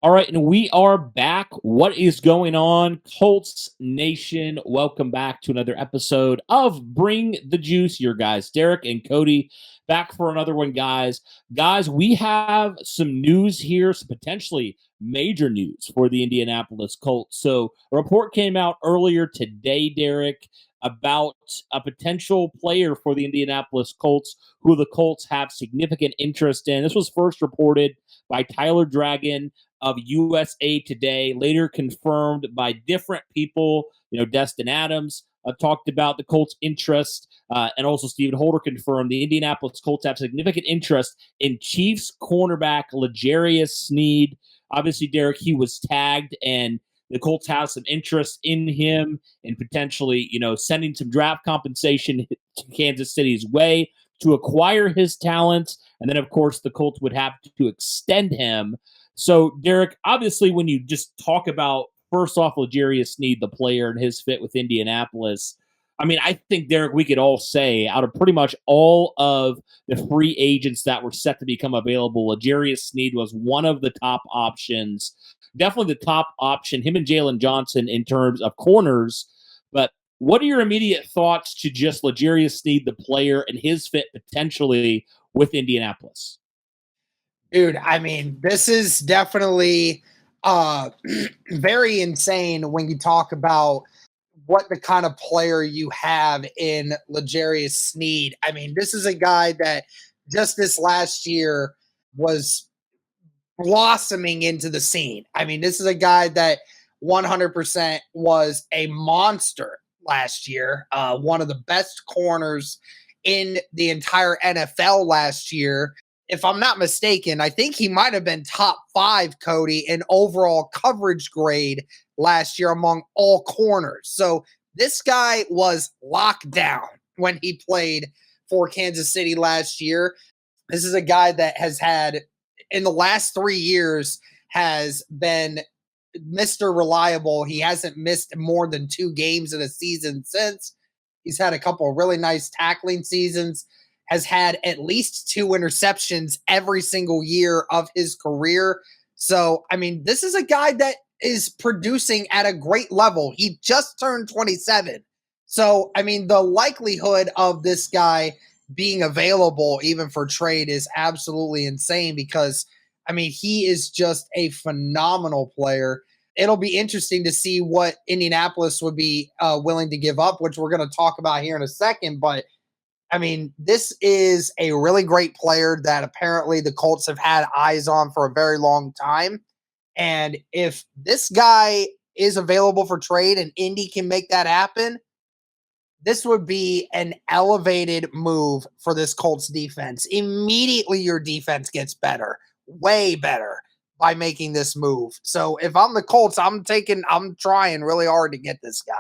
All right, and we are back. What is going on, Colts Nation? Welcome back to another episode of Bring the Juice. Your guys, Derek and Cody, back for another one, guys. Guys, we have some news here, some potentially major news for the Indianapolis Colts. So, a report came out earlier today, Derek, about a potential player for the Indianapolis Colts who the Colts have significant interest in. This was first reported by Tyler Dragon of USA Today, later confirmed by different people. Destin Adams talked about the Colts' interest, and also Stephen Holder confirmed the Indianapolis Colts have significant interest in Chiefs cornerback L'Jarius Sneed. Obviously, Derek, he was tagged, and the Colts have some interest in him and potentially, sending some draft compensation to Kansas City's way to acquire his talents. And then, of course, the Colts would have to extend him. So, Derek, obviously, when you just talk about first off L'Jarius Sneed, the player, and his fit with Indianapolis, I mean, I think, Derek, we could all say out of pretty much all of the free agents that were set to become available, L'Jarius Sneed was one of the top options. Definitely the top option, him and Jalen Johnson in terms of corners. But what are your immediate thoughts to just L'Jarius Sneed, the player, and his fit potentially with Indianapolis? Dude, I mean, this is definitely uh very insane when you talk about what the kind of player you have in L'Jarius Sneed. I mean, this is a guy that just this last year was blossoming into the scene. I mean, this is a guy that 100% was a monster last year, one of the best corners in the entire NFL last year. If I'm not mistaken, I think he might have been top five, Cody, in overall coverage grade last year among all corners. So this guy was locked down when he played for Kansas City last year. This is a guy that has had, in the last 3 years, has been Mr. Reliable. He hasn't missed more than 2 games in a season since. He's had a couple of really nice tackling seasons, has had at least 2 interceptions every single year of his career. So, I mean, this is a guy that is producing at a great level. He just turned 27. So, I mean, the likelihood of this guy being available even for trade is absolutely insane because, I mean, he is just a phenomenal player. It'll be interesting to see what Indianapolis would be willing to give up, which we're going to talk about here in a second. But I mean, this is a really great player that apparently the Colts have had eyes on for a very long time. And if this guy is available for trade and Indy can make that happen, this would be an elevated move for this Colts defense. Immediately, your defense gets better, way better by making this move. So if I'm the Colts, I'm trying really hard to get this guy.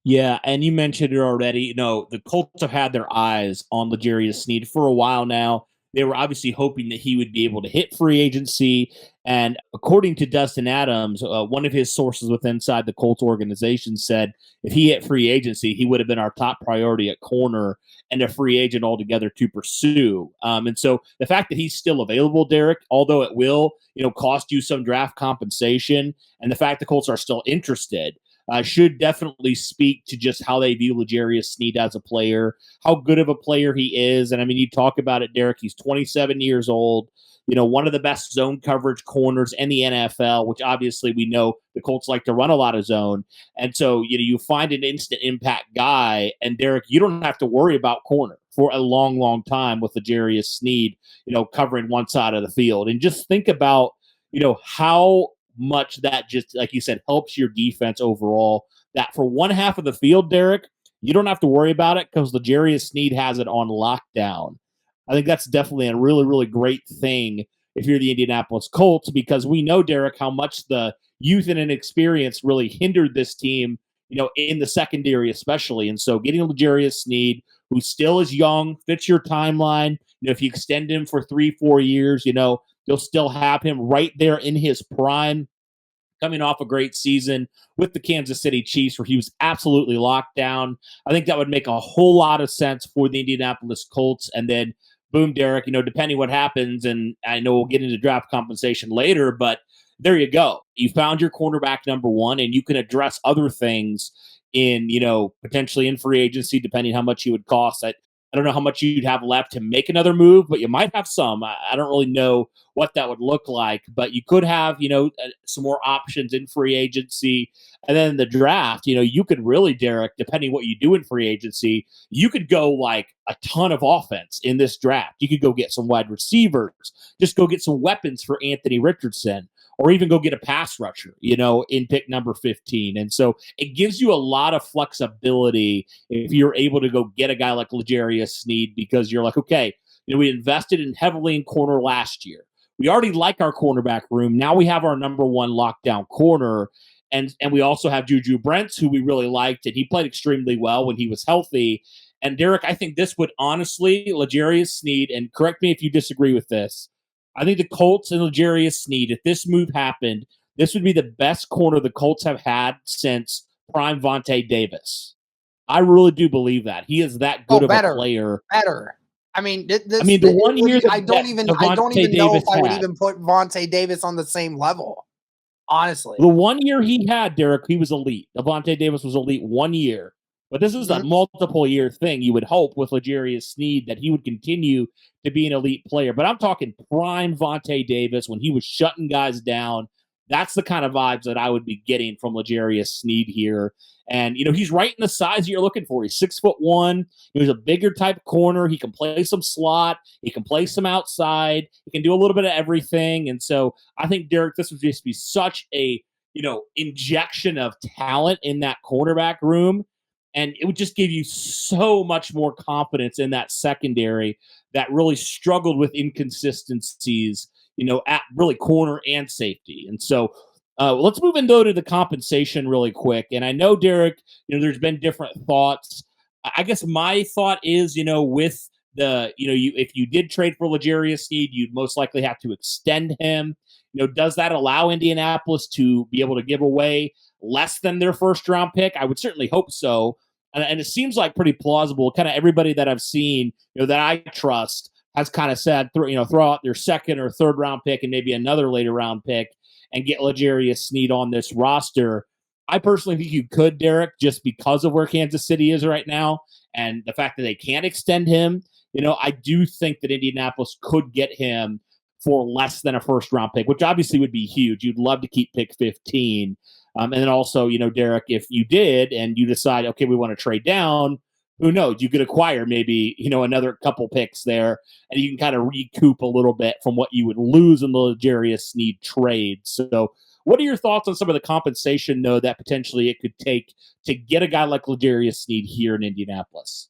Yeah, and you mentioned it already. The Colts have had their eyes on L'Jarius Sneed for a while now. They were obviously hoping that he would be able to hit free agency. And according to Dustin Adams, one of his sources within inside the Colts organization said if he hit free agency, he would have been our top priority at corner and a free agent altogether to pursue. And so the fact that he's still available, Derek, although it will, cost you some draft compensation, and the fact the Colts are still interested, should definitely speak to just how they view L'Jarius Sneed as a player, how good of a player he is. And I mean, you talk about it, Derek. He's 27 years old, one of the best zone coverage corners in the NFL, which obviously we know the Colts like to run a lot of zone. And so, you find an instant impact guy, and Derek, you don't have to worry about corner for a long, long time with L'Jarius Sneed, covering one side of the field. And just think about, how much that just, like you said, helps your defense overall. That for one half of the field, Derek, you don't have to worry about it because L'Jarius Sneed has it on lockdown. I think that's definitely a really, really great thing if you're the Indianapolis Colts, because we know, Derek, how much the youth and inexperience really hindered this team, in the secondary especially. And so getting L'Jarius Sneed, who still is young, fits your timeline. If you extend him for 3-4 years, you'll still have him right there in his prime, coming off a great season with the Kansas City Chiefs where he was absolutely locked down. I think that would make a whole lot of sense for the Indianapolis Colts. And then boom, Derek, depending what happens, and I know we'll get into draft compensation later, but there you go. You found your cornerback number one, and you can address other things in, potentially in free agency, depending how much you would cost. I don't know how much you'd have left to make another move, but you might have some. I don't really know what that would look like, but you could have, some more options in free agency. And then the draft, you could really, Derek, depending what you do in free agency, you could go like a ton of offense in this draft. You could go get some wide receivers, just go get some weapons for Anthony Richardson, or even go get a pass rusher, in pick number 15. And so it gives you a lot of flexibility if you're able to go get a guy like L'Jarius Sneed, because you're like, okay, we invested heavily in corner last year. We already like our cornerback room. Now we have our number one lockdown corner. And we also have Juju Brents, who we really liked, and he played extremely well when he was healthy. And Derek, I think this would honestly, L'Jarius Sneed, and correct me if you disagree with this, I think the Colts and L'Jarius Sneed, if this move happened, this would be the best corner the Colts have had since prime Vontae Davis. I really do believe that. He is that good of a player. Better. I mean, the 1 year I don't even know if I would even put Vontae Davis on the same level. Honestly, the 1 year he had, Derek, he was elite. Vontae Davis was elite 1 year. But this is a multiple year thing. You would hope with L'Jarius Sneed that he would continue to be an elite player. But I'm talking prime Vontae Davis when he was shutting guys down. That's the kind of vibes that I would be getting from L'Jarius Sneed here. And, he's right in the size that you're looking for. He's 6'1". He's a bigger type corner. He can play some slot. He can play some outside. He can do a little bit of everything. And so I think, Derek, this would just be such a, injection of talent in that cornerback room. And it would just give you so much more confidence in that secondary that really struggled with inconsistencies, at really corner and safety. And so let's move in, though, to the compensation really quick. And I know, Derek, there's been different thoughts. I guess my thought is, with the, if you did trade for L'Jarius Sneed, you'd most likely have to extend him. Does that allow Indianapolis to be able to give away less than their first round pick? I would certainly hope so. And it seems like pretty plausible. Kind of everybody that I've seen, that I trust has kind of said, throw out their second or third round pick and maybe another later round pick and get L'Jarius Sneed on this roster. I personally think you could, Derek, just because of where Kansas City is right now and the fact that they can't extend him. I do think that Indianapolis could get him for less than a first round pick, which obviously would be huge. You'd love to keep pick 15. And then also, Derek, if you did and you decide, okay, we want to trade down, who knows? You could acquire maybe, another couple picks there, and you can kind of recoup a little bit from what you would lose in the L'Jarius Sneed trade. So what are your thoughts on some of the compensation, though, that potentially it could take to get a guy like L'Jarius Sneed here in Indianapolis?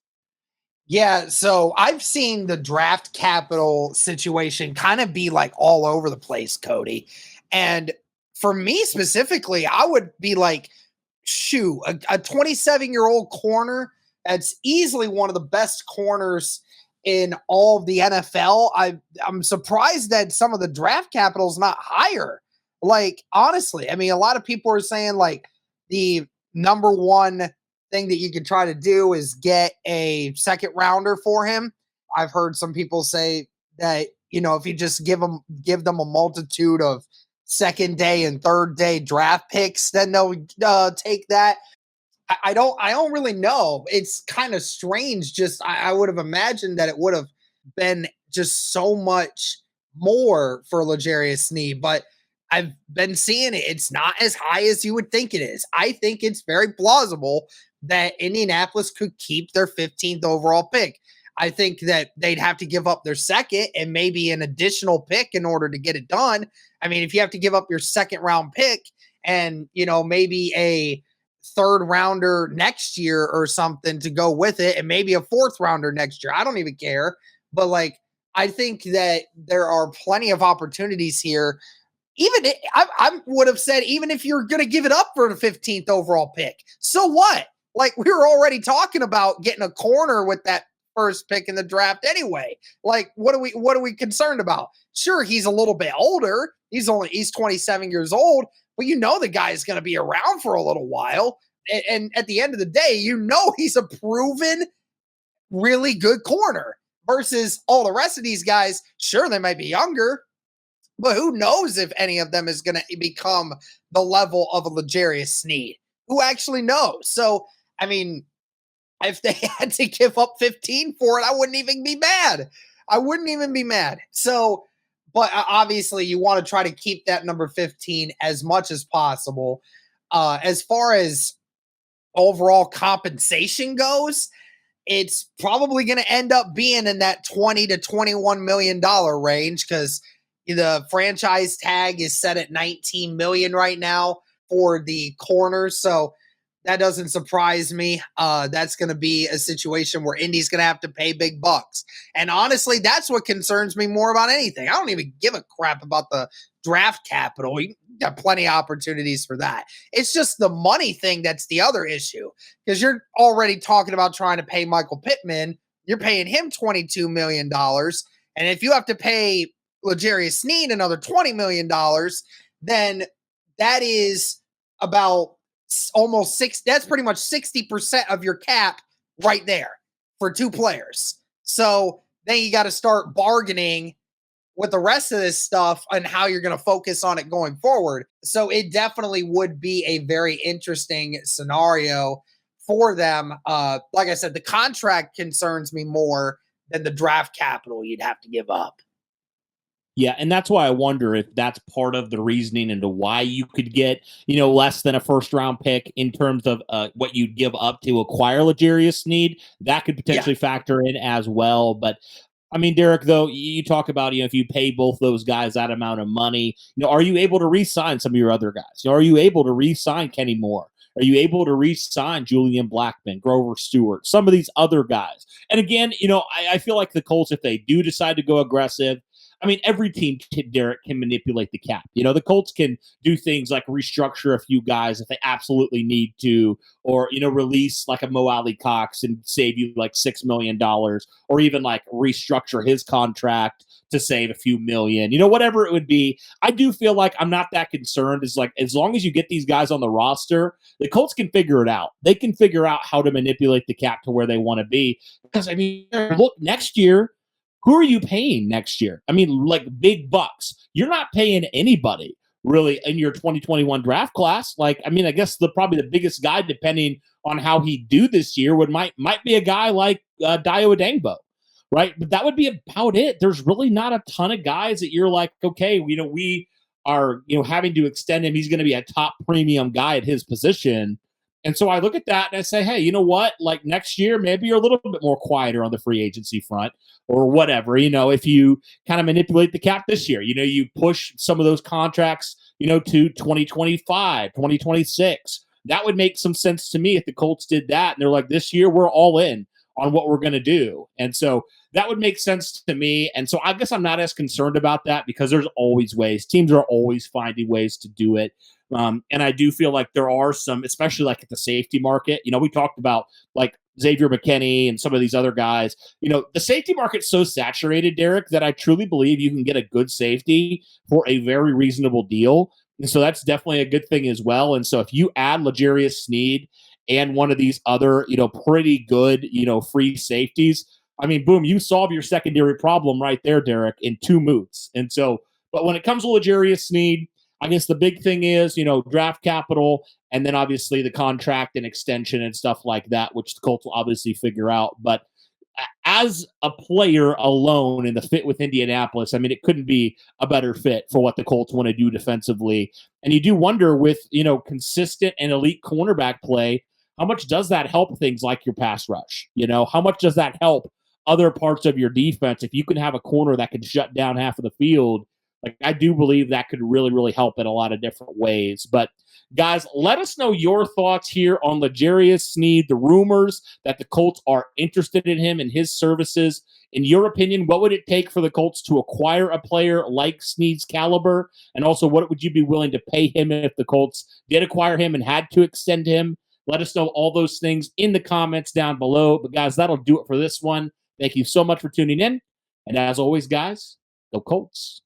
Yeah, so I've seen the draft capital situation kind of be like all over the place, Cody. And for me specifically, I would be like, shoot, a 27-year-old corner that's easily one of the best corners in all of the NFL. I'm surprised that some of the draft capital is not higher. Like, honestly, I mean, a lot of people are saying like the number one thing that you could try to do is get a second rounder for him. I've heard some people say that, if you just give them a multitude of second day and third day draft picks, then they'll take that. I don't really know. It's kind of strange. Just I would have imagined that it would have been just so much more for L'Jarius Sneed, but I've been seeing it. It's not as high as you would think it is. I think it's very plausible that Indianapolis could keep their 15th overall pick. I think that they'd have to give up their second and maybe an additional pick in order to get it done. I mean, if you have to give up your second round pick and, maybe a third rounder next year or something to go with it, and maybe a fourth rounder next year, I don't even care. But like, I think that there are plenty of opportunities here. Even I would have said, even if you're going to give it up for the 15th overall pick, so what? Like, we were already talking about getting a corner with that first pick in the draft anyway. Like, what are we concerned about? Sure, he's a little bit older. He's 27 years old, but the guy is going to be around for a little while. And at the end of the day, he's a proven really good corner. versus all the rest of these guys. Sure, they might be younger, but who knows if any of them is going to become the level of a L'Jarius Sneed? Who actually knows? So, I mean, if they had to give up 15 for it, I wouldn't even be mad. I wouldn't even be mad. So, but obviously, you want to try to keep that number 15 as much as possible. As far as overall compensation goes, it's probably going to end up being in that 20 to 21 million dollar range because the franchise tag is set at 19 million right now for the corners. So that doesn't surprise me. That's going to be a situation where Indy's going to have to pay big bucks. And honestly, that's what concerns me more about anything. I don't even give a crap about the draft capital. You got plenty of opportunities for that. It's just the money thing that's the other issue because you're already talking about trying to pay Michael Pittman. You're paying him $22 million. And if you have to pay L'Jarius Sneed another $20 million, then that is about almost six. That's pretty much 60% of your cap right there for two players. So then you got to start bargaining with the rest of this stuff and how you're going to focus on it going forward. So it definitely would be a very interesting scenario for them. Like I said, the contract concerns me more than the draft capital you'd have to give up. Yeah, and that's why I wonder if that's part of the reasoning into why you could get, less than a first round pick in terms of what you'd give up to acquire L'Jarius Sneed. That could potentially factor in as well. But I mean, Derek, though, you talk about, if you pay both those guys that amount of money, are you able to re-sign some of your other guys? Are you able to re-sign Kenny Moore? Are you able to re-sign Julian Blackmon, Grover Stewart, some of these other guys? And again, I feel like the Colts, if they do decide to go aggressive, I mean, every team, Derek, can manipulate the cap. The Colts can do things like restructure a few guys if they absolutely need to, or, release like a Mo Alley Cox and save you like $6 million, or even like restructure his contract to save a few million, whatever it would be. I do feel like I'm not that concerned. Is like, as long as you get these guys on the roster, the Colts can figure it out. They can figure out how to manipulate the cap to where they want to be. Because, I mean, look, next year, who are you paying next year? I mean, like big bucks. You're not paying anybody really in your 2021 draft class. Like, I mean, I guess probably the biggest guy, depending on how he do this year, might be a guy like Dayo Adangbo, right? But that would be about it. There's really not a ton of guys that you're like, okay, we are having to extend him. He's going to be a top premium guy at his position. And so I look at that and I say, hey, you know what? Like next year, maybe you're a little bit more quieter on the free agency front or whatever, if you kind of manipulate the cap this year, you push some of those contracts, to 2025, 2026. That would make some sense to me if the Colts did that. And they're like, this year, we're all in on what we're going to do. And so that would make sense to me. And so I guess I'm not as concerned about that because there's always ways. Teams are always finding ways to do it. And I do feel like there are some, especially like at the safety market, we talked about like Xavier McKinney and some of these other guys, the safety market's so saturated, Derek, that I truly believe you can get a good safety for a very reasonable deal. And so that's definitely a good thing as well. And so if you add L'Jarius Sneed and one of these other, pretty good, free safeties, I mean, boom, you solve your secondary problem right there, Derek, in 2 moves. And so, but when it comes to L'Jarius Sneed, I guess the big thing is, draft capital and then obviously the contract and extension and stuff like that, which the Colts will obviously figure out. But as a player alone in the fit with Indianapolis, I mean, it couldn't be a better fit for what the Colts want to do defensively. And you do wonder with, consistent and elite cornerback play, how much does that help things like your pass rush? How much does that help other parts of your defense if you can have a corner that can shut down half of the field? Like, I do believe that could really, really help in a lot of different ways. But guys, let us know your thoughts here on L'Jarius Sneed, the rumors that the Colts are interested in him and his services. In your opinion, what would it take for the Colts to acquire a player like Sneed's caliber? And also, what would you be willing to pay him if the Colts did acquire him and had to extend him? Let us know all those things in the comments down below. But guys, that'll do it for this one. Thank you so much for tuning in. And as always, guys, go Colts.